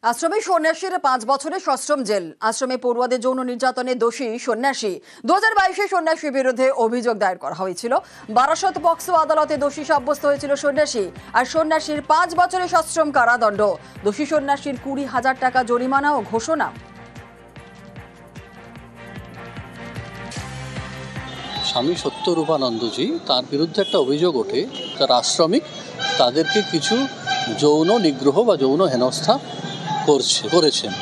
আশ্রমে সন্ন্যাসীর 5 বছরের সশ্রম জেল। আশ্রমে পড়ুয়াদের যৌন নির্যাতনে দোষী সন্ন্যাসী। 2022-এ সন্ন্যাসীর বিরুদ্ধে অভিযোগ দায়ের করা হয়েছিল। বারাসত পক্সো আদালতে দোষী সাব্যস্ত হয়েছিল সন্ন্যাসী। আর সন্ন্যাসীর 5 বছরের সশ্রম কারাদণ্ড। দোষী সন্ন্যাসীর 20,000 টাকা জরিমানা ও ঘোষণা। স্বামী সত্যরূপানন্দজি তার বিরুদ্ধে একটা অভিযোগ ওঠে, তার আশ্রমিক তাদেরকে কিছু যৌন নিগ্রহ বা যৌন হেনস্থা করেছেন।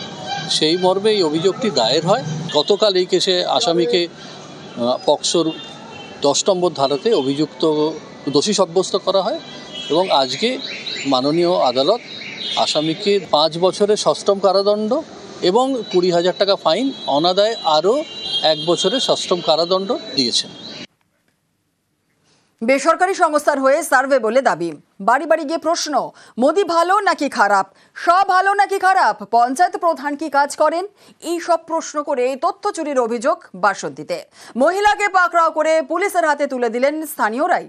সেই মর্মে এই অভিযোগটি দায়ের হয়। গতকাল এই কেসে আসামিকে পক্সোর 10 নম্বর ধারাতে অভিযুক্ত দোষী সাব্যস্ত করা হয় এবং আজকে মাননীয় আদালত আসামিকে 5 বছরের সশ্রম কারাদণ্ড এবং 20,000 টাকা ফাইন, অনাদায়ে আরও 1 বছরের সশ্রম কারাদণ্ড দিয়েছেন। বেসরকারি সংস্থার হয়ে সার্ভে বলে দাবি। বাড়ি বাড়ি গিয়ে প্রশ্ন, মোদি ভালো নাকি খারাপ, সব ভালো নাকি খারাপ, পঞ্চায়েত প্রধান কি কাজ করেন, এই সব প্রশ্ন করে তথ্য চুরির অভিযোগ বাসন্তীতে। মহিলাকে পাকড়াও করে পুলিশের হাতে তুলে দিলেন স্থানীয়রাই।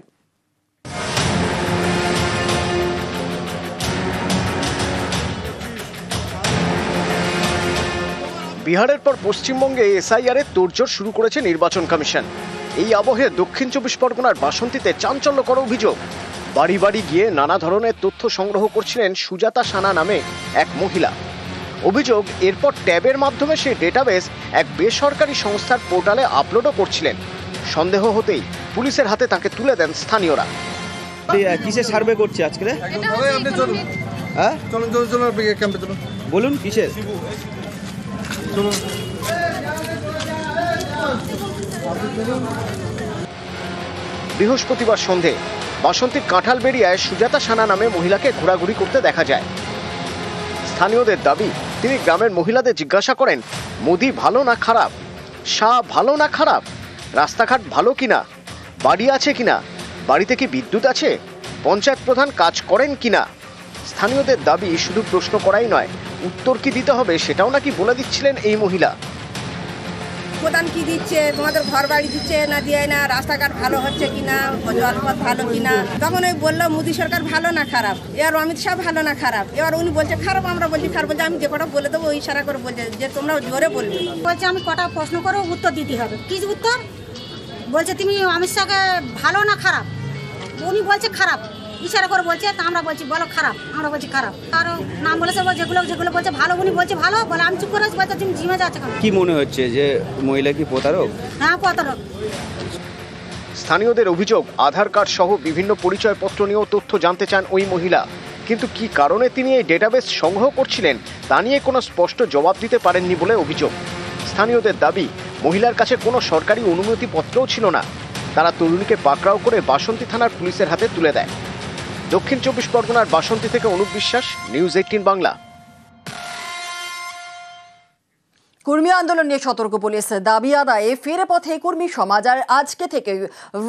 বিহারের পর পশ্চিমবঙ্গে এসআইআর-এর তোড়জোড় শুরু করেছে নির্বাচন কমিশন। এই আবহে দক্ষিণ 24 পরগনার বাসন্তীতে চাঞ্চল্যকর অভিযোগ। বাড়ি বাড়ি গিয়ে নানা ধরনের তথ্য সংগ্রহ করছিলেন সুজাতা সানা নামে এক মহিলা। অভিযোগ, এরপর ট্যাবের মাধ্যমে সেই ডেটাবেস এক বেসরকারি সংস্থার পোর্টালে আপলোডও করছিলেন। সন্দেহ হতেই পুলিশের হাতে তাকে তুলে দেন স্থানীয়রা। কিসের সার্ভে করছে আজকে? হ্যাঁ বলুন কিসের? বৃহস্পতিবার সন্ধে বাসন্তীর কাঁঠালবেড়িয়ায় সুজাতা সানা নামে মহিলাকে ঘোরাঘুরি করতে দেখা যায়। স্থানীয়দের দাবি, তিনি গ্রামের মহিলাদের জিজ্ঞাসা করেন, মোদি ভালো না খারাপ, শাহ ভালো না খারাপ, রাস্তাঘাট ভালো কিনা, বাড়ি আছে কিনা, বাড়িতে কি বিদ্যুৎ আছে, পঞ্চায়েত প্রধান কাজ করেন কিনা। স্থানীয়দের দাবি, শুধু প্রশ্ন করাই নয়, উত্তর কি দিতে হবে সেটাও নাকি বলে দিচ্ছিলেন এই মহিলা। প্রধান কি দিচ্ছে, তোমাদের ঘর বাড়ি দিচ্ছে না দিয়ে না, রাস্তাঘাট ভালো হচ্ছে কিনা, জলপথ ভালো কিনা। তখন ওই বললো মোদী সরকার ভালো না খারাপ, এবার অমিত শাহ ভালো না খারাপ। এবার উনি বলছে খারাপ, আমরা বলছি খারাপ। বলছে আমি যে কটা বলে দেবো ওই ইশারা করে বলছে যে তোমরা জোরে বলবে। বলছে আমি কটা প্রশ্ন করো, উত্তর দিতে হবে। কি উত্তর? বলছে তুমি অমিত শাহকে ভালো না খারাপ। উনি বলছে খারাপ, ইশারা করে বলছে, তা আমরা বলছি বলো খারাপ, আমরা বলছি খারাপ। আরও নাম বলেছে যেগুলো বলছে ভালো, উনি বলছে ভালো, বলে আমি চুপ করে বলছে তুমি জিমে যাচ্ছে। কি মনে হচ্ছে যে মহিলা কি প্রতারক? হ্যাঁ প্রতারক। স্থানীয়দের অভিযোগ, আধার কার্ড সহ বিভিন্ন পরিচয়পত্র নিয়েও তথ্য জানতে চান ওই মহিলা, কিন্তু কি কারণে তিনি এই ডেটাবেস সংগ্রহ করছিলেন তা নিয়ে কোনো স্পষ্ট জবাব দিতে পারেননি বলে অভিযোগ। স্থানীয়দের দাবি, মহিলার কাছে কোনো সরকারি অনুমতিপত্রও ছিল না। তারা তরুণীকে পাকড়াও করে বাসন্তী থানার পুলিশের হাতে তুলে দেয়। দক্ষিণ 24 পরগনার বাসন্তী থেকে অনুপ বিশ্বাস, নিউজ 18 বাংলা। কর্মী আন্দোলন নিয়ে সতর্ক পুলিশ। দাবি আদায়ে ফেরে পথে কর্মী সমাজ। আর আজকে থেকে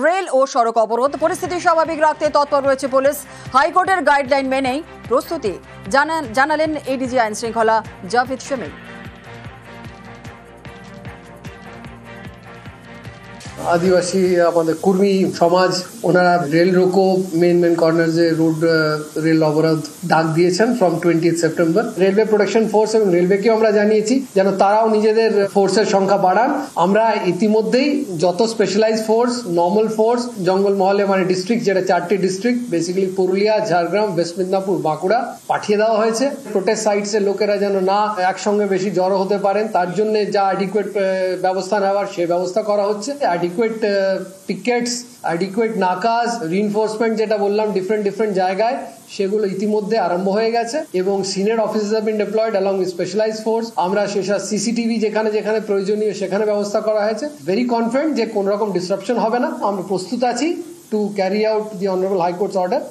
রেল ও সড়ক অবরোধ। পরিস্থিতি স্বাভাবিক রাখতে তৎপর রয়েছে পুলিশ। হাইকোর্টের গাইডলাইন মেনেই প্রস্তুতি জানালেন এডিজি আইন শৃঙ্খলা জাভেদ শামীম। আদিবাসী আমাদের কর্মী সমাজ, ওনারা রেল রোকো মেন কর্নার যে রোড রেল অবরোধ ডাক দিয়েছেন from 20 September. Railway protection force এবং রেলওয়েকেও আমরা জানিয়েছি যেন তারাও নিজেদের ফোর্সের সংখ্যা বাড়ান। আমরা ইতিমধ্যেই যত স্পেশালাইজ ফোর্স, নর্মাল ফোর্স, জঙ্গলমহলে মানে ডিস্ট্রিক্ট, যেটা 4টি district basically Purulia, Jhargram, West Midnapore, Bankura, পাঠিয়ে দেওয়া হয়েছে। প্রোটেস্ট সাইটসের লোকেরা যেন না একসঙ্গে বেশি জড়ো হতে পারেন, তার জন্য যা অ্যাডিকুয়েট ব্যবস্থা নেওয়ার সে ব্যবস্থা করা হচ্ছে। অ্যাডিকুয়েট পিকেটস, অ্যাডিকুয়েট নাকাজ, রিইনফোর্সমেন্ট যেটা বললাম ডিফারেন্ট জায়গায়, সেগুলো ইতিমধ্যে আরম্ভ হয়ে গেছে এবং senior officers have been deployed along with specialized force. আমরা সেসব সিসিটিভি যেখানে যেখানে প্রয়োজনীয় সেখানে ব্যবস্থা করা হয়েছে। ভেরি কনফিডেন্ট যে কোন রকম ডিসরাপশন হবে না। আমরা প্রস্তুত আছি to carry out the honourable high courts order.